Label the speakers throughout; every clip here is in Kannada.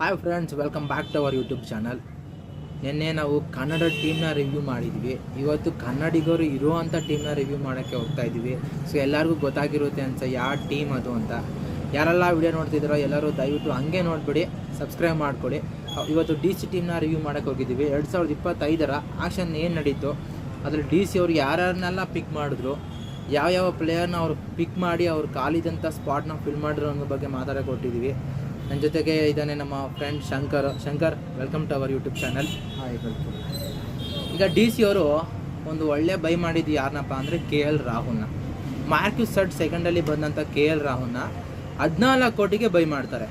Speaker 1: Hi friends, welcome back to our YouTube channel. ನಿನ್ನೆ ನಾವು ಕನ್ನಡ ಟೀಮ್ನ ರಿವ್ಯೂ ಮಾಡಿದ್ವಿ. ಇವತ್ತು ಕನ್ನಡಿಗರು ಇರುವಂಥ ಟೀಮ್ನ ರಿವ್ಯೂ ಮಾಡೋಕ್ಕೆ ಹೋಗ್ತಾ ಇದ್ದೀವಿ. ಸೊ ಎಲ್ಲರಿಗೂ ಗೊತ್ತಾಗಿರುತ್ತೆ ಅನ್ಸ ಯಾವ ಟೀಮ್ ಅದು ಅಂತ. ಯಾರೆಲ್ಲ ವಿಡಿಯೋ ನೋಡ್ತಿದ್ದೀರೋ ಎಲ್ಲರೂ ದಯವಿಟ್ಟು ಹಂಗೆ ನೋಡಿಬಿಡಿ, ಸಬ್ಸ್ಕ್ರೈಬ್ ಮಾಡ್ಕೊಳ್ಳಿ. ಇವತ್ತು ಡಿ ಸಿ ಟೀಮ್ನ ರಿವ್ಯೂ ಮಾಡೋಕ್ಕೆ ಹೋಗಿದ್ದೀವಿ. 2025 ಆಕ್ಷನ್ ಏನು ನಡೀತು, ಅದರಲ್ಲಿ ಡಿ ಸಿ ಅವ್ರು ಯಾರನ್ನೆಲ್ಲ ಪಿಕ್ ಮಾಡಿದ್ರು, ಯಾವ ಪ್ಲೇಯರ್ನ ಅವ್ರು ಪಿಕ್ ಮಾಡಿ ಅವ್ರು ಖಾಲಿದಂಥ ಸ್ಪಾಟ್ನ ಫಿಲ್ ಮಾಡಿದ್ರು ಅನ್ನೋ ಬಗ್ಗೆ ಮಾತಾಡೋಕೆ ಕೊಟ್ಟಿದ್ದೀವಿ. ನನ್ನ ಜೊತೆಗೆ ಇದ್ದಾನೆ ನಮ್ಮ friend Shankar. Welcome to our YouTube channel.
Speaker 2: Hi, welcome.
Speaker 1: ಈಗ ಡಿ ಸಿ ಅವರು ಒಂದು ಒಳ್ಳೆ ಬೈ ಮಾಡಿದ್ದು ಯಾರನ್ನಪ್ಪ ಅಂದರೆ KL ರಾಹುಲ್ನ. ಮಾರ್ಕ್ಯೂಸ್ ಸಡ್ ಸೆಕೆಂಡಲ್ಲಿ ಬಂದಂಥ KL ರಾಹುಲ್ನ 14 ಕೋಟಿಗೆ ಬೈ ಮಾಡ್ತಾರೆ.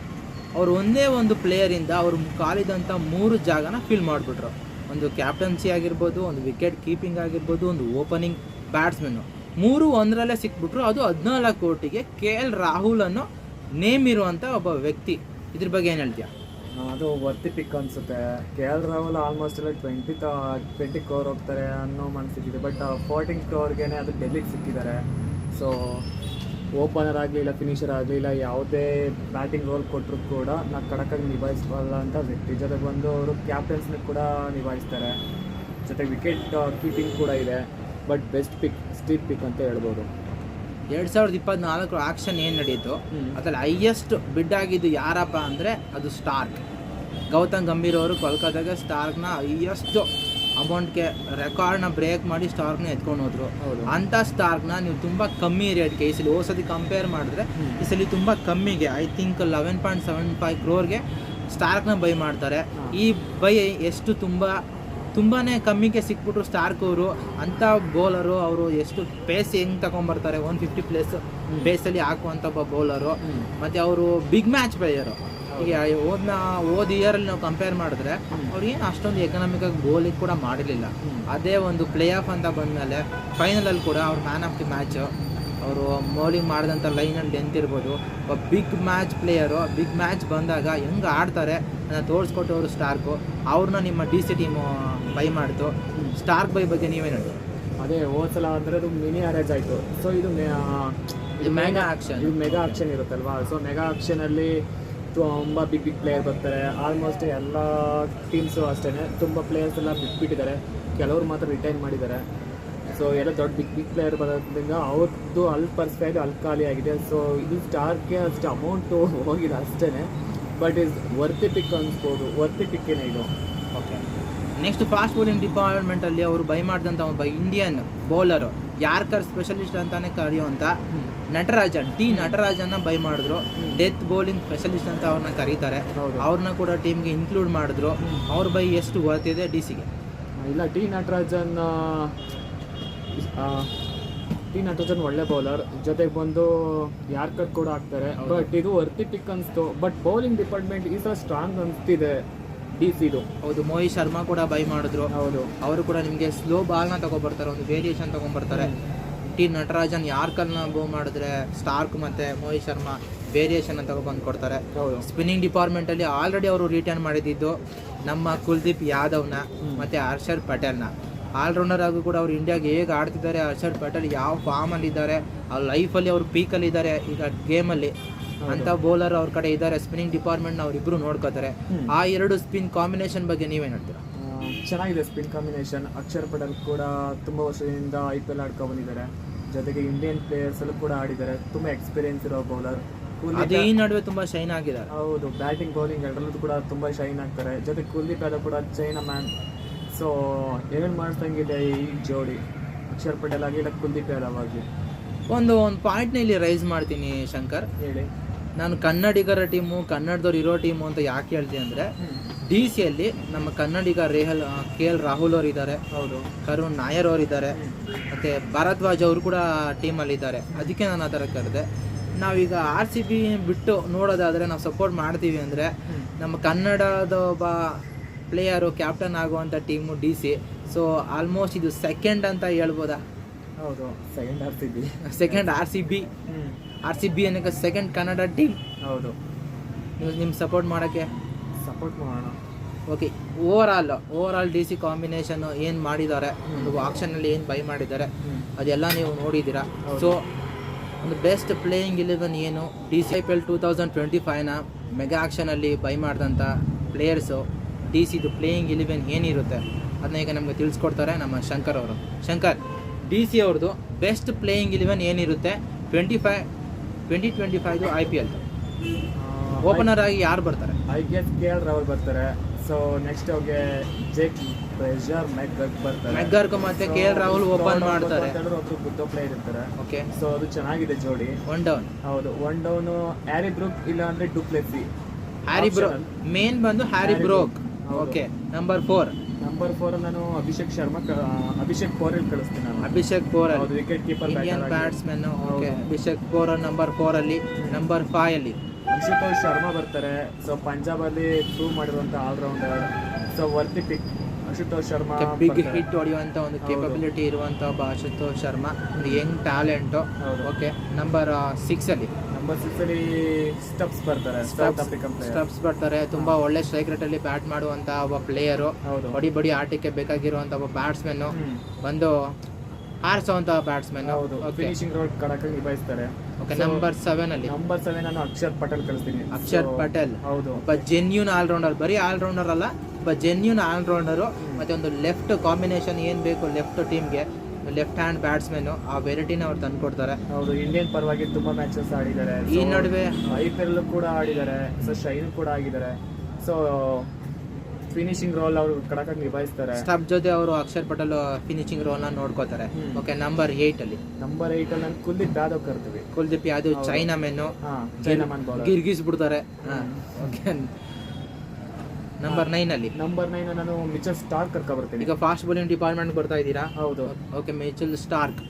Speaker 1: ಅವರು ಒಂದೇ ಒಂದು ಪ್ಲೇಯರಿಂದ ಅವರು ಖಾಲಿದಂಥ 3 ಜಾಗನ ಫಿಲ್ ಮಾಡಿಬಿಟ್ರು. ಒಂದು ಕ್ಯಾಪ್ಟನ್ಸಿ ಆಗಿರ್ಬೋದು, ಒಂದು ವಿಕೆಟ್ ಕೀಪಿಂಗ್ ಆಗಿರ್ಬೋದು, ಒಂದು ಓಪನಿಂಗ್ ಬ್ಯಾಟ್ಸ್ಮನ್ನು, 3 ಒಂದರಲ್ಲೇ ಸಿಕ್ಬಿಟ್ರು. ಅದು 14 ಕೋಟಿಗೆ KL ರಾಹುಲ್ ಅನ್ನೋ ನೇಮ್ ಇರುವಂಥ ಒಬ್ಬ ವ್ಯಕ್ತಿ. ಇದ್ರ ಬಗ್ಗೆ ಏನು ಹೇಳ್ತೀಯ?
Speaker 2: ಅದು ವರ್ತಿ ಪಿಕ್ ಅನಿಸುತ್ತೆ. KL ರಾಹುಲ್ ಆಲ್ಮೋಸ್ಟ್ ಎಲ್ಲ 20 ಕ್ರೋರ್ ಹೋಗ್ತಾರೆ ಅನ್ನೋ ಮನಸ್ಸಿದೆ. ಬಟ್ 14 ಕ್ರೋರ್ಗೆ ಅದು ಡೆಲ್ಲಿಗೆ ಸಿಕ್ಕಿದ್ದಾರೆ. ಸೊ ಓಪನರ್ ಆಗಲಿಲ್ಲ, ಫಿನಿಷರ್ ಆಗಲಿಲ್ಲ, ಯಾವುದೇ ಬ್ಯಾಟಿಂಗ್ ರೋಲ್ ಕೊಟ್ಟರು ಕೂಡ ನಾವು ಕಡಕಾಗಿ ನಿಭಾಯಿಸಬಲ್ಲ ಅಂತ ವ್ಯಕ್ತಿ. ಜೊತೆಗೆ ಬಂದು ಅವರು ಕ್ಯಾಪ್ಟನ್ಸ್ನ ಕೂಡ ನಿಭಾಯಿಸ್ತಾರೆ. ಜೊತೆಗೆ ವಿಕೆಟ್ ಕೀಪಿಂಗ್ ಕೂಡ ಇದೆ. ಬಟ್ ಬೆಸ್ಟ್ ಪಿಕ್, ಸ್ಟ್ರೀಟ್ ಪಿಕ್ ಅಂತ ಹೇಳ್ಬೋದು.
Speaker 1: 2024 ಆಕ್ಷನ್ ಏನು ನಡೀತು ಅದರಲ್ಲಿ ಹೈಯೆಸ್ಟ್ ಬಿಡ್ ಆಗಿದ್ದು ಯಾರಪ್ಪ ಅಂದರೆ ಅದು ಸ್ಟಾರ್ಕ್. ಗೌತಮ್ ಗಂಭೀರ್ ಅವರು ಕೋಲ್ಕತ್ತಾಗೆ ಸ್ಟಾರ್ಕ್ನ ಹೈಯೆಸ್ಟ್ ಅಮೌಂಟ್ಗೆ ರೆಕಾರ್ಡ್ನ ಬ್ರೇಕ್ ಮಾಡಿ ಸ್ಟಾರ್ಕ್ನ ಎತ್ಕೊಂಡು ಹೋದ್ರು. ಅಂಥ ಸ್ಟಾರ್ಕ್ನ ನೀವು ತುಂಬ ಕಮ್ಮಿ ರೇಟ್ಗೆ ಈ ಸಲ ಹೋಸತಿ ಕಂಪೇರ್ ಮಾಡಿದ್ರೆ ಈ ಸಲ ತುಂಬ ಕಮ್ಮಿಗೆ, ಐ ಥಿಂಕ್ 11.75 ಕ್ರೋರ್ಗೆ ಸ್ಟಾರ್ಕ್ನ ಬೈ ಮಾಡ್ತಾರೆ. ಈ ಬೈ ಎಷ್ಟು ತುಂಬಾ ಕಮ್ಮಿಗೆ ಸಿಕ್ಬಿಟ್ರು ಸ್ಟಾರ್ಕ್ ಅವರು. ಅಂಥ ಬೌಲರು ಅವರು ಎಷ್ಟು ಪೇಸ್ ಹೆಂಗೆ ತಗೊಂಬರ್ತಾರೆ, 150 ಪ್ಲಸ್ ಬೇಸಲ್ಲಿ ಹಾಕುವಂಥ ಒಬ್ಬ ಬೌಲರು. ಮತ್ತು ಅವರು ಬಿಗ್ ಮ್ಯಾಚ್ ಪ್ಲೇಯರು. ಈಗ ಹೋದ ಇಯರಲ್ಲಿ ನಾವು ಕಂಪೇರ್ ಮಾಡಿದ್ರೆ ಅವ್ರಿಗೇನು ಅಷ್ಟೊಂದು ಎಕನಾಮಿಕಾಗಿ ಗೋಲಿಗೆ ಕೂಡ ಮಾಡಿರಲಿಲ್ಲ. ಅದೇ ಒಂದು ಪ್ಲೇ ಆಫ್ ಅಂತ ಬಂದಮೇಲೆ ಫೈನಲಲ್ಲಿ ಕೂಡ ಅವ್ರು ಮ್ಯಾನ್ ಆಫ್ ದಿ ಮ್ಯಾಚು. ಅವರು ಬೌಲಿಂಗ್ ಮಾಡಿದಂಥ ಲೈನಲ್ಲಿ ಲೆಂತ್ ಇರ್ಬೋದು. ಒಬ್ಬ big match player. Big match ಬಂದಾಗ ಹೆಂಗೆ ಆಡ್ತಾರೆ ಅದನ್ನು ತೋರಿಸ್ಕೊಟ್ಟು ಅವರು ಸ್ಟಾರ್ಕು. ಅವ್ರನ್ನ ನಿಮ್ಮ ಡಿ ಸಿ ಟೀಮು ಬೈ ಮಾಡ್ತು. ಸ್ಟಾರ್ಕ್ ಬೈ ಬಗ್ಗೆ ನೀವೇನು ಹೇಳಿ?
Speaker 2: ಅದೇ ಹೋದ್ಸಲ ಅಂದರೆ ಅದು ಮಿನಿ ಅರೇಂಜ್ ಆಯಿತು. ಸೊ ಇದು
Speaker 1: ಮೆಗಾ ಆಕ್ಷನ್.
Speaker 2: ಇದು ಮೆಗಾ ಆಕ್ಷನ್ ಇರುತ್ತಲ್ವಾ. ಸೊ ಮೆಗಾ ಆಕ್ಷನಲ್ಲಿ ತುಂಬ ಬಿಗ್ ಪ್ಲೇಯರ್ ಬರ್ತಾರೆ. ಆಲ್ಮೋಸ್ಟ್ ಎಲ್ಲ ಟೀಮ್ಸು ಅಷ್ಟೇ ತುಂಬ ಪ್ಲೇಯರ್ಸ್ ಎಲ್ಲ ಬಿಟ್ಬಿಟ್ಟಿದ್ದಾರೆ. ಕೆಲವರು ಮಾತ್ರ ರಿಟೈನ್ ಮಾಡಿದ್ದಾರೆ. ಸೊ ಎಲ್ಲ ದೊಡ್ಡ ಬಿಗ್ ಪ್ಲೇಯರ್ ಬರೋದ್ರಿಂದ ಅವ್ರದ್ದು ಅಲ್ಲಿ ಪರ್ಸ್ಪೆಕ್ಟಿವ್ ಅಲ್ಲಿ ಖಾಲಿ ಆಗಿದೆ. ಸೊ ಇದು ಸ್ಟಾರ್ಗೆ ಅಷ್ಟು ಅಮೌಂಟು ಹೋಗಿದೆ ಅಷ್ಟೇ. ಬಟ್ ಇಸ್ ವರ್ತಿ ಪಿಕ್ ಅನ್ಸ್ಬೋದು. ವರ್ತಿ ಪಿಕ್ಕೇನೆ ಇದು.
Speaker 1: ಓಕೆ, ನೆಕ್ಸ್ಟ್ ಫಾಸ್ಟ್ ಬೌಲಿಂಗ್ ಡಿಪಾರ್ಟ್ಮೆಂಟಲ್ಲಿ ಅವರು ಬೈ ಮಾಡಿದಂಥ ಒಬ್ಬ ಇಂಡಿಯನ್ ಬೌಲರು, ಯಾರ್ಕರ್ ಸ್ಪೆಷಲಿಸ್ಟ್ ಅಂತಾನೆ ಕರೆಯುವಂಥ ನಟರಾಜನ್ನ ಬೈ ಮಾಡಿದ್ರು. ಡೆತ್ ಬೌಲಿಂಗ್ ಸ್ಪೆಷಲಿಸ್ಟ್ ಅಂತ ಅವ್ರನ್ನ ಕರೀತಾರೆ. ಅವ್ರನ್ನ ಕೂಡ ಟೀಮ್ಗೆ ಇನ್ಕ್ಲೂಡ್ ಮಾಡಿದ್ರು. ಅವ್ರ ಬೈ ಎಷ್ಟು ಬರ್ತಿದೆ ಡಿ ಸಿಗೆ?
Speaker 2: ಇಲ್ಲ, ಟಿ ನಟರಾಜನ್ ಒಳ್ಳೆ ಬೌಲರ್. ಜೊತೆಗೆ ಬಂದು ಯಾರ್ಕರ್ ಕೂಡ ಆಗ್ತಾರೆ. ಬಟ್ ಇದು ವರ್ತಿ ಪಿಕ್ ಅನಿಸ್ತು. ಬಟ್ ಬೌಲಿಂಗ್ ಡಿಪಾರ್ಟ್ಮೆಂಟ್ ಈ ಸಲ ಸ್ಟ್ರಾಂಗ್ ಅನಿಸ್ತಿದೆ ಡಿ ಸಿದು.
Speaker 1: ಹೌದು, ಮೋಹಿತ್ ಶರ್ಮಾ ಕೂಡ ಬೈ ಮಾಡಿದ್ರು.
Speaker 2: ಹೌದು, ಅವರು
Speaker 1: ಕೂಡ ನಿಮಗೆ ಸ್ಲೋ ಬಾಲ್ನ ತೊಗೊಬರ್ತಾರೆ, ಒಂದು ವೇರಿಯೇಷನ್ ತೊಗೊಂಬರ್ತಾರೆ. ಟಿ ನಟರಾಜನ್ ಯಾರ್ಕರ್ನ ಬೌ ಮಾಡಿದ್ರೆ ಸ್ಟಾರ್ಕ್ ಮತ್ತು ಮೋಹಿತ್ ಶರ್ಮಾ ವೇರಿಯೇಷನ್ನ ತೊಗೊಬಂದು ಕೊಡ್ತಾರೆ. ಸ್ಪಿನ್ನಿಂಗ್ ಡಿಪಾರ್ಟ್ಮೆಂಟಲ್ಲಿ ಆಲ್ರೆಡಿ ಅವರು ರಿಟರ್ನ್ ಮಾಡಿದ್ದು ನಮ್ಮ ಕುಲ್ದೀಪ್ ಯಾದವ್ನ ಮತ್ತು ಹರ್ಷರ್ ಪಟೇಲ್ನ. ಆಲ್ರೌಂಡರ್ ಆಗೂ ಕೂಡ ಅವರು ಇಂಡಿಯಾಗೆ ಹೇಗೆ ಆಡ್ತಿದ್ದಾರೆ, ಹರ್ಷರ್ ಪಟೇಲ್ ಯಾವ ಫಾರ್ಮಲ್ಲಿದ್ದಾರೆ, ಅವ್ರ ಲೈಫಲ್ಲಿ ಅವರು ಪೀಕಲ್ಲಿದ್ದಾರೆ ಈಗ ಗೇಮಲ್ಲಿ. ಅಂಥ ಬೌಲರ್ ಅವ್ರ ಕಡೆ ಇದ್ದಾರೆ. ಸ್ಪಿನ್ನಿಂಗ್ ಡಿಪಾರ್ಟ್ಮೆಂಟ್ನ ಅವರಿಬ್ಬರು ನೋಡ್ಕೋತಾರೆ. ಆ 2 ಸ್ಪಿನ್ ಕಾಂಬಿನೇಷನ್ ಬಗ್ಗೆ ನೀವೇನು ಹೇಳ್ತೀರಾ?
Speaker 2: ಚೆನ್ನಾಗಿದೆ ಸ್ಪಿನ್ ಕಾಂಬಿನೇಷನ್. ಅಕ್ಷರ್ ಪಟೇಲ್ ಕೂಡ ತುಂಬ ವರ್ಷದಿಂದ IPL ಆಡ್ಕೊಂಡು ಬಂದಿದ್ದಾರೆ. ಜೊತೆಗೆ ಇಂಡಿಯನ್ ಪ್ಲೇಯರ್ಸಲ್ಲೂ ಕೂಡ ಆಡಿದ್ದಾರೆ. ತುಂಬ ಎಕ್ಸ್ಪೀರಿಯನ್ಸ್ ಇರೋ ಬೌಲರ್.
Speaker 1: ಅದು ಈ ನಡುವೆ ತುಂಬ ಶೈನ್ ಆಗಿದ್ದಾರೆ.
Speaker 2: ಹೌದು, ಬ್ಯಾಟಿಂಗ್ ಬೌಲಿಂಗ್ ಎರಡರಲ್ಲೂ ಕೂಡ ತುಂಬ ಶೈನ್ ಆಗ್ತಾರೆ. ಜೊತೆಗೆ ಕುಲ್ದೀಪ್ ಯಾದವ್ ಕೂಡ ಚೈನಾ ಮ್ಯಾನ್. ಸೊ ಏನು ಮಾಡ್ತಂಗಿದೆ ಈ ಜೋಡಿ, ಅಕ್ಷರ್ ಪಟೇಲ್ ಆಗಿಲ್ಲ, ಕುಲ್ದೀಪ್ ಯಾದವ್ ಆಗಲಿ. ಒಂದು
Speaker 1: ಪಾಯಿಂಟ್ನ ಇಲ್ಲಿ ರೈಸ್ ಮಾಡ್ತೀನಿ ಶಂಕರ್.
Speaker 2: ಹೇಳಿ.
Speaker 1: ನಾನು ಕನ್ನಡಿಗರ ಟೀಮು, ಕನ್ನಡದವ್ರು ಇರೋ ಟೀಮು ಅಂತ ಯಾಕೆ ಹೇಳ್ತೀನಿ ಅಂದರೆ, ಡಿ ಸಿಯಲ್ಲಿ ನಮ್ಮ ಕನ್ನಡಿಗ KL ರಾಹುಲ್ ಅವರು ಇದ್ದಾರೆ.
Speaker 2: ಹೌದು,
Speaker 1: ಕರುಣ್ ನಾಯರ್ ಅವರು ಇದ್ದಾರೆ. ಮತ್ತು ಭಾರದ್ವಾಜ್ ಅವರು ಕೂಡ ಟೀಮಲ್ಲಿದ್ದಾರೆ. ಅದಕ್ಕೆ ನಾನು ಆ ಥರ ಕರೆದೆ. ನಾವೀಗ RCB ಬಿಟ್ಟು ನೋಡೋದಾದರೆ ನಾವು ಸಪೋರ್ಟ್ ಮಾಡ್ತೀವಿ ಅಂದರೆ ನಮ್ಮ ಕನ್ನಡದ ಒಬ್ಬ ಪ್ಲೇಯರು ಕ್ಯಾಪ್ಟನ್ ಆಗುವಂಥ team D C. So almost ಇದು ಸೆಕೆಂಡ್ ಅಂತ ಹೇಳ್ಬೋದಾ?
Speaker 2: ಹೌದು,
Speaker 1: ಸೆಕೆಂಡ್ RCB ಅನ್ನೋಕ್ಕೆ ಸೆಕೆಂಡ್ ಕನ್ನಡ ಟೀಮ್.
Speaker 2: ಹೌದು,
Speaker 1: ನೀವು ನಿಮ್ಮ ಸಪೋರ್ಟ್ ಮಾಡೋಕ್ಕೆ
Speaker 2: ಸಪೋರ್ಟ್ ಮಾಡೋಣ.
Speaker 1: Okay, over all D C combination ಏನು ಮಾಡಿದ್ದಾರೆ, ಒಂದು ಆಕ್ಷನಲ್ಲಿ ಏನು ಬೈ ಮಾಡಿದ್ದಾರೆ ಅದೆಲ್ಲ ನೀವು ನೋಡಿದ್ದೀರಾ. ಸೊ ಒಂದು ಬೆಸ್ಟ್ ಪ್ಲೇಯಿಂಗ್ 11 ಏನು ಡಿ ಸಿ IPL 2025ನ ಮೆಗಾ ಆಕ್ಷನಲ್ಲಿ ಬೈ ಮಾಡಿದಂಥ ಪ್ಲೇಯರ್ಸು ಡಿ ಸಿದು ಪ್ಲೇಯಿಂಗ್ 11 ಏನಿರುತ್ತೆ ಅದನ್ನ ಈಗ ನಮಗೆ ತಿಳಿಸ್ಕೊಡ್ತಾರೆ ನಮ್ಮ ಶಂಕರ್ ಅವರು. ಶಂಕರ್, ಡಿ ಸಿ ಅವ್ರದ್ದು ಬೆಸ್ಟ್ ಪ್ಲೇಯಿಂಗ್ 11 ಏನಿರುತ್ತೆ 2025 IPL ಓಪನರ್ ಆಗಿ ಯಾರು ಬರ್ತಾರೆ?
Speaker 2: ಐ ಗೆಸ್ KL ರಾಹುಲ್ ಬರ್ತಾರೆ. ಸೊ ನೆಕ್ಸ್ಟ್ ಅವ್ರಿಗೆ ಜೇಕ್ ಪ್ರೆಷರ್ ಮೆಗ್ಗರ್ಕ್ ಬರ್ತಾರೆ.
Speaker 1: ಮೆಗ್ಗರ್ಕ್ ಮತ್ತೆ KL ರಾಹುಲ್ ಓಪನ್ ಮಾಡ್ತಾರೆ.
Speaker 2: ಒಬ್ರು ಗುಡ್ ಪ್ಲೇಯರ್ ಇರ್ತಾರೆ.
Speaker 1: ಓಕೆ,
Speaker 2: ಸೊ ಅದು ಚೆನ್ನಾಗಿದೆ ಜೋಡಿ.
Speaker 1: 1 ಡೌನ್.
Speaker 2: ಹೌದು, 1 ಡೌನ್ ಹ್ಯಾರಿ ಬ್ರೂಕ್ ಇಲ್ಲ ಅಂದ್ರೆ ಡುಪ್ಲೆಸಿ.
Speaker 1: ಹ್ಯಾರಿ ಬ್ರೋಕ್ ಮೇನ್ ಬಂದು ಹ್ಯಾರಿ ಬ್ರೋಕ್. ಓಕೆ, ನಂಬರ್ 4
Speaker 2: ನಾನು ಅಭಿಷೇಕ್ ಪೋರೆಲ್ ಕಳಿಸ್ತೀನಿ ನಾನು.
Speaker 1: Abhishek Porel
Speaker 2: wicket keeper
Speaker 1: Indian batsman. Okay, Abhishek Porel number 4 ಅಲ್ಲಿ. ನಂಬರ್ 5 ಅಲ್ಲಿ
Speaker 2: ಅಶುತೋಷ್ ಶರ್ಮಾ ಬರ್ತಾರೆ. ಸೊ ಪಂಜಾಬ್ ಅಲ್ಲಿ ಪ್ರೂವ್ ಮಾಡಿರುವಂತ ಆಲ್ರೌಂಡರ್. ಸೊ ವರ್ತಿ ಪಿಕ್ ಅಶುತೋಷ್ ಶರ್ಮಾ.
Speaker 1: ಬಿಗ್ ಹಿಟ್ ಹೊಡೆಯುವಂತ ಒಂದು ಕೇಪಬಿಲಿಟಿ ಇರುವಂತ ಒಬ್ಬ ಅಶುತೋಷ್ ಶರ್ಮಾ, ಒಂದು ಯಂಗ್ ಟ್ಯಾಲೆಂಟು. ಓಕೆ, ನಂಬರ್ 6 ಅಲ್ಲಿ
Speaker 2: ಸ್ಟಬ್ಸ್ ಬರ್ತಾರೆ. ಸೌತ್ ಆಫ್ರಿಕನ್ ಪ್ಲೇಯರ್
Speaker 1: ಸ್ಟಬ್ಸ್ ಬರ್ತಾರೆ. ತುಂಬಾ ಒಳ್ಳೆ ಸ್ಟ್ರೈಕ್ ರೇಟ್ ಅಲ್ಲಿ ಬ್ಯಾಟ್ ಮಾಡುವಂತ ಒಬ್ಬ ಪ್ಲೇಯರು. ಬಡಿ ಆಟಕ್ಕೆ ಬೇಕಾಗಿರುವಂತ ಒಬ್ಬ ಬ್ಯಾಟ್ಸ್ಮನ್ ಬಂದು ಹಾರಿಸುವಂತ ಬ್ಯಾಟ್ಸ್ಮನ್.
Speaker 2: ಫಿನಿಶಿಂಗ್ ರೋಲ್ ಕಡಕ ನಿಭಾಯಿಸ್ತಾರೆ.
Speaker 1: ಓಕೆ, ನಂಬರ್ 7 ಅಲ್ಲಿ
Speaker 2: ನಾನು ಅಕ್ಷರ್ ಪಟೇಲ್ ಕಳಿಸ್ತೀನಿ.
Speaker 1: ಅಕ್ಷರ್ ಪಟೇಲ್
Speaker 2: ಹೌದು,
Speaker 1: ಒಬ್ಬ ಜೆನ್ಯೂನ್ ಆಲ್ರೌಂಡರ್. ಬರೀ ಆಲ್ರೌಂಡರ್ ಅಲ್ಲ, ಒಬ್ಬ ಜೆನ್ಯೂನ್ ಆಲ್ರೌಂಡರು. ಮತ್ತೆ ಒಂದು ಲೆಫ್ಟ್ ಕಾಂಬಿನೇಷನ್ ಏನ್ ಬೇಕು ಲೆಫ್ಟ್ ಟೀಮ್ಗೆ, ಲೆಫ್ಟ್ ಹ್ಯಾಂಡ್ ಬ್ಯಾಟ್ಸ್ಮನ್, ಆ ವೆರೈಟಿನ ಅವ್ರು ತಂದ್ಕೊಡ್ತಾರೆ.
Speaker 2: ಹೌದು, ಇಂಡಿಯನ್ ಪರವಾಗಿ ತುಂಬಾ ಮ್ಯಾಚಸ್ ಆಡಿದ್ದಾರೆ.
Speaker 1: ಈ ನಡುವೆ
Speaker 2: IPL ಕೂಡ ಆಡಿದ್ದಾರೆ. ಸೊ ಶೈನ್ ಕೂಡ ಆಗಿದ್ದಾರೆ. ಸೊ ಫಿನಿಶಿಂಗ್ ರೋಲ್ ಅವರು ಕಡಕಾಗಿ ನಿಭಾಯಿಸ್ತಾರೆ.
Speaker 1: ಸ್ಟಬ್ ಜೊತೆ ಅವರು ಅಕ್ಷರ್ ಪಟೇಲ್ ಫಿನಿಶಿಂಗ್ ರೋಲ್ ನ ನೋಡ್ಕೋತಾರೆ. ಓಕೆ, ನಂಬರ್ 8 ಅಲ್ಲಿ
Speaker 2: ನಾನು Kuldeep Yadav ಕರ್ತೀವಿ.
Speaker 1: Kuldeep Yadav China ಮೆನ್ನು ಗಿರ್ಗಿಸ್ಬಿಡ್ತಾರೆ. Okay, number 9 ಅಲ್ಲಿ
Speaker 2: ನಾನು ಮಿಚೆಲ್ ಸ್ಟಾರ್ಕ್ ಕರ್ಕೊಬರ್ತೀನಿ.
Speaker 1: ಈಗ ಫಾಸ್ಟ್ ಬೌಲಿಂಗ್ ಡಿಪಾರ್ಟ್ಮೆಂಟ್ ಬರ್ತಾ ಇದ್ದೀರಾ?
Speaker 2: ಹೌದು.
Speaker 1: ಓಕೆ, ಮಿಚೆಲ್ ಸ್ಟಾರ್ಕ್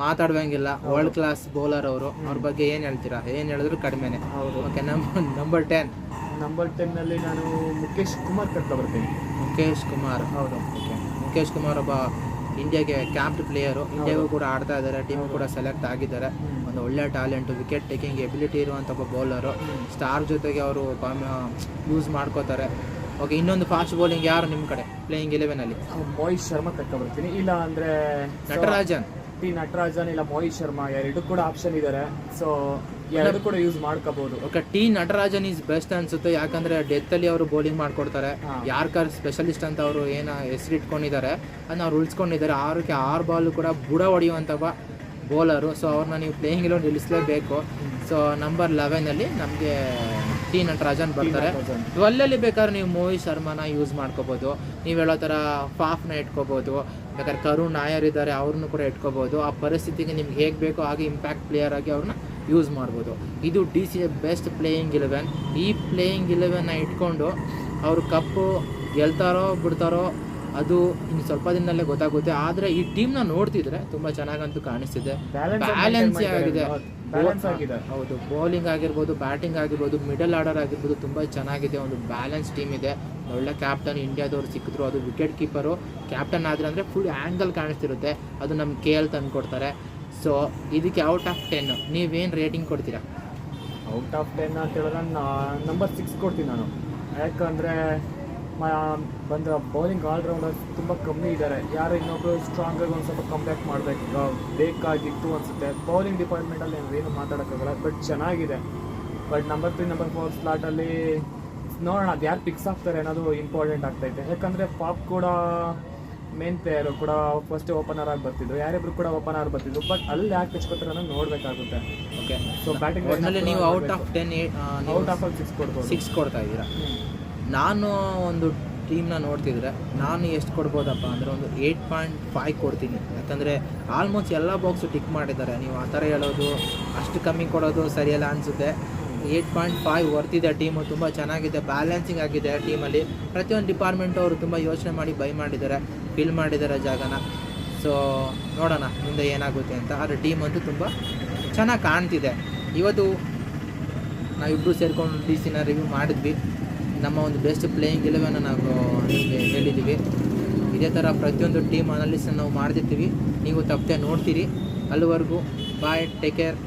Speaker 1: ಮಾತಾಡುವಂಗಿಲ್ಲ, ವರ್ಲ್ಡ್ ಕ್ಲಾಸ್ ಬೌಲರ್ ಅವರು. ಅವ್ರ ಬಗ್ಗೆ ಏನ್ ಹೇಳ್ತೀರಾ? ಏನ್ ಹೇಳಿದ್ರು ಕಡಿಮೆನೆ. ಓಕೆ, ನಂಬರ್ 10
Speaker 2: ನಲ್ಲಿ ನಾನು ಮುಖೇಶ್ ಕುಮಾರ್ ಕರ್ಕೊಬರ್ತೀನಿ.
Speaker 1: ಮುಖೇಶ್ ಕುಮಾರ್.
Speaker 2: ಹೌದು.
Speaker 1: ಓಕೆ, ಮುಖೇಶ್ ಕುಮಾರ್ ಒಬ್ಬ ಇಂಡಿಯಾಗೆ ಕ್ಯಾಪ್ಟ್ ಪ್ಲೇಯರು. ಇಂಡಿಯಾಗೂ ಕೂಡ ಆಡ್ತಾ ಇದ್ದಾರೆ, ಟೀಮ್ ಕೂಡ ಸೆಲೆಕ್ಟ್ ಆಗಿದ್ದಾರೆ. ಒಂದು ಒಳ್ಳೆ ಟ್ಯಾಲೆಂಟು, ವಿಕೆಟ್ ಟೇಕಿಂಗ್ ಎಬಿಲಿಟಿ ಇರುವಂಥ ಒಬ್ಬ ಬೌಲರು. ಸ್ಟಾರ್ ಜೊತೆಗೆ ಅವರು ಯೂಸ್ ಮಾಡ್ಕೋತಾರೆ. ಓಕೆ, ಇನ್ನೊಂದು ಫಾಸ್ಟ್ ಬೌಲಿಂಗ್ ಯಾರು ನಿಮ್ಮ ಕಡೆ ಪ್ಲೇಯಿಂಗ್ 11 ಅಲ್ಲಿ?
Speaker 2: ಮೋಹಿತ್ ಶರ್ಮಾ ಕರ್ಕೊಬರ್ತೀನಿ. ಇಲ್ಲ ಅಂದ್ರೆ ನಟರಾಜನ್ ಇಲ್ಲ ಮೋಹಿತ್ ಶರ್ಮಾ, ಎರಡು ಕೂಡ ಆಪ್ಷನ್ ಇದ್ದಾರೆ. ಸೊ ಎರಡು ಕೂಡ ಯೂಸ್ ಮಾಡ್ಕೋಬಹುದು.
Speaker 1: ಓಕೆ, ನಟರಾಜನ್ ಈಸ್ ಬೆಸ್ಟ್ ಅನ್ಸುತ್ತೆ. ಯಾಕಂದ್ರೆ ಡೆತ್ ಅಲ್ಲಿ ಅವರು ಬೌಲಿಂಗ್ ಮಾಡ್ಕೊಡ್ತಾರೆ. ಯಾರ್ಕರ್ ಸ್ಪೆಷಲಿಸ್ಟ್ ಅಂತ ಅವರು ಏನ ಹೆಸರು ಇಟ್ಕೊಂಡಿದ್ದಾರೆ ಅದನ್ನ ಅವ್ರು ಉಳಿಸ್ಕೊಂಡಿದ್ದಾರೆ. 6 ಬಾಲ್ ಕೂಡ ಬುಡ ಹೊಡೆಯುವಂಥ ಬೌಲರು. ಸೊ ಅವ್ರನ್ನ ನೀವು ಪ್ಲೇಯಿಂಗ್ ಇಲ್ಲಿ ನಿಲ್ಲಿಸಲೇಬೇಕು. ಸೊ ನಂಬರ್ 11 ಅಲ್ಲಿ ನಮಗೆ ನಟರಾಜನ್ ಬರ್ತಾರೆ. 12 ಅಲ್ಲಿ ಬೇಕಾದ್ರೆ ನೀವು ಮೋಹಿತ್ ಶರ್ಮಾನ ಯೂಸ್ ಮಾಡ್ಕೋಬಹುದು. ನೀವು ಹೇಳೋ ಥರ ಫಾಫ್ನ ಇಟ್ಕೋಬಹುದು. ಬೇಕಾದ್ರೆ ಕರುಣ್ ನಾಯರ್ ಇದ್ದಾರೆ, ಅವ್ರನ್ನೂ ಕೂಡ ಇಟ್ಕೋಬಹುದು. ಆ ಪರಿಸ್ಥಿತಿಗೆ ನಿಮ್ಗೆ ಹೇಗೆ ಬೇಕೋ ಹಾಗೆ ಇಂಪ್ಯಾಕ್ಟ್ ಪ್ಲೇಯರ್ ಆಗಿ ಅವ್ರನ್ನ ಯೂಸ್ ಮಾಡ್ಬೋದು. ಇದು DC ಬೆಸ್ಟ್ ಪ್ಲೇಯಿಂಗ್ 11. ಈ ಪ್ಲೇಯಿಂಗ್ 11ನ ಇಟ್ಕೊಂಡು ಅವರು ಕಪ್ಪು ಗೆಲ್ತಾರೋ ಬಿಡ್ತಾರೋ ಅದು ಇನ್ನು ಸ್ವಲ್ಪ ದಿನದಲ್ಲೇ ಗೊತ್ತಾಗುತ್ತೆ. ಆದರೆ ಈ ಟೀಮ್ನ ನೋಡ್ತಿದ್ರೆ ತುಂಬ ಚೆನ್ನಾಗಂತೂ ಕಾಣಿಸ್ತಿದೆ. ಬ್ಯಾಲೆನ್ಸ್ ಆಗಿದೆ. ಹೌದು, ಬೌಲಿಂಗ್ ಆಗಿರ್ಬೋದು, ಬ್ಯಾಟಿಂಗ್ ಆಗಿರ್ಬೋದು, ಮಿಡಲ್ ಆರ್ಡರ್ ಆಗಿರ್ಬೋದು, ತುಂಬ ಚೆನ್ನಾಗಿದೆ. ಒಂದು ಬ್ಯಾಲೆನ್ಸ್ ಟೀಮ್ ಇದೆ. ಒಳ್ಳೆ ಕ್ಯಾಪ್ಟನ್ ಇಂಡಿಯಾದವ್ರು ಸಿಕ್ಕಿದ್ರು. ಅದು ವಿಕೆಟ್ ಕೀಪರು ಕ್ಯಾಪ್ಟನ್ ಆದರೆ ಅಂದರೆ ಫುಲ್ ಆ್ಯಂಗಲ್ ಕಾಣಿಸ್ತಿರುತ್ತೆ. ಅದು ನಮ್ಮ KL ತಂದು ಕೊಡ್ತಾರೆ. ಸೊ ಇದಕ್ಕೆ ಔಟ್ ಆಫ್ 10 ನೀವೇನು ರೇಟಿಂಗ್ ಕೊಡ್ತೀರಾ?
Speaker 2: ಔಟ್ ಆಫ್ 10 ಅಂತ ಹೇಳಿದ್ರೆ ನಂಬರ್ 6 ಕೊಡ್ತೀನಿ ನಾನು. ಯಾಕಂದರೆ ಬಂದ ಬೌಲಿಂಗ್ ಆಲ್ರೌಂಡರ್ಸ್ ತುಂಬ ಕಮ್ಮಿ ಇದ್ದಾರೆ. ಯಾರು ಇನ್ನೊಬ್ರು ಸ್ಟ್ರಾಂಗ್ ಆಗಿ ಒಂದು ಸ್ವಲ್ಪ ಕಂಬ್ಯಾಕ್ ಬೇಕಾಗಿತ್ತು ಅನಿಸುತ್ತೆ. ಬೌಲಿಂಗ್ ಡಿಪಾರ್ಟ್ಮೆಂಟಲ್ಲಿ ಏನು ಮಾತಾಡೋಕ್ಕಾಗಲ್ಲ, ಬಟ್ ಚೆನ್ನಾಗಿದೆ. ಬಟ್ ನಂಬರ್ 3 ನಂಬರ್ 4 ಸ್ಲಾಟಲ್ಲಿ ನೋಡೋಣ ಅದು ಯಾರು ಪಿಕ್ಸ್ ಆಗ್ತಾರೆ ಅನ್ನೋದು ಇಂಪಾರ್ಟೆಂಟ್ ಆಗ್ತೈತೆ. ಯಾಕಂದರೆ ಪಾಪ್ ಕೂಡ ಮೇನ್ ಪ್ಲೇಯರು ಕೂಡ ಫಸ್ಟ್ ಓಪನರ್ ಆಗಿ ಬರ್ತಿದ್ರು, ಯಾರಿಬ್ರು ಕೂಡ ಓಪನರ್ ಬರ್ತಿದ್ರು. ಬಟ್ ಅಲ್ಲಿ ಯಾಕೆ ತೆಚ್ಕೋತಾರೆ ಅನ್ನೋದು ನೋಡಬೇಕಾಗುತ್ತೆ.
Speaker 1: ಓಕೆ,
Speaker 2: ಸೊ ಬ್ಯಾಟಿಂಗ್
Speaker 1: ನೀವು ಔಟ್ ಆಫ್ 10
Speaker 2: ಔಟ್ ಆಫ್ 6 ಕೊಡ್ಬೋದು.
Speaker 1: 6 ಕೊಡ್ತಾ ಇದ್ದೀರಾ. ನಾನು ಒಂದು ಟೀಮ್ನ ನೋಡ್ತಿದ್ರೆ ನಾನು ಎಷ್ಟು ಕೊಡ್ಬೋದಪ್ಪ ಅಂದರೆ ಒಂದು 8.5 ಕೊಡ್ತೀನಿ. ಯಾಕಂದರೆ ಆಲ್ಮೋಸ್ಟ್ ಎಲ್ಲ ಬಾಕ್ಸು ಟಿಕ್ ಮಾಡಿದ್ದಾರೆ. ನೀವು ಆ ಥರ ಹೇಳೋದು ಅಷ್ಟು ಕಮ್ಮಿ ಕೊಡೋದು ಸರಿಯಲ್ಲ ಅನಿಸುತ್ತೆ. 8.5 ವರ್ತಿದೆ. ಟೀಮು ತುಂಬ ಚೆನ್ನಾಗಿದೆ, ಬ್ಯಾಲೆನ್ಸಿಂಗ್ ಆಗಿದೆ. ಟೀಮಲ್ಲಿ ಪ್ರತಿಯೊಂದು ಡಿಪಾರ್ಟ್ಮೆಂಟು ಅವರು ತುಂಬ ಯೋಚನೆ ಮಾಡಿ ಬೈ ಮಾಡಿದ್ದಾರೆ, ಫಿಲ್ ಮಾಡಿದ್ದಾರೆ ಜಾಗನ. ಸೊ ನೋಡೋಣ ಮುಂದೆ ಏನಾಗುತ್ತೆ ಅಂತ. ಆದರೆ ಟೀಮ್ ಅಂತೂ ತುಂಬ ಚೆನ್ನಾಗಿ ಕಾಣ್ತಿದೆ. ಇವತ್ತು ನಾವಿಬ್ಬರು ಸೇರ್ಕೊಂಡು DC ರಿವ್ಯೂ ಮಾಡಿದ್ವಿ. ನಮ್ಮ ಒಂದು ಬೆಸ್ಟ್ ಪ್ಲೇಯಿಂಗ್ 11 ನಾವು ನಿಮಗೆ ಹೇಳಿದ್ದೀವಿ. ಇದೇ ಥರ ಪ್ರತಿಯೊಂದು ಟೀಮ್ ಅನಾಲಿಸಿಸ್ ನಾವು ಮಾಡ್ತಿರ್ತೀವಿ. ನೀವು ತಪ್ಪದೆ ನೋಡ್ತೀರಿ. ಅಲ್ಲಿವರೆಗೂ ಬಾಯ್, ಟೇಕ್ ಕೇರ್.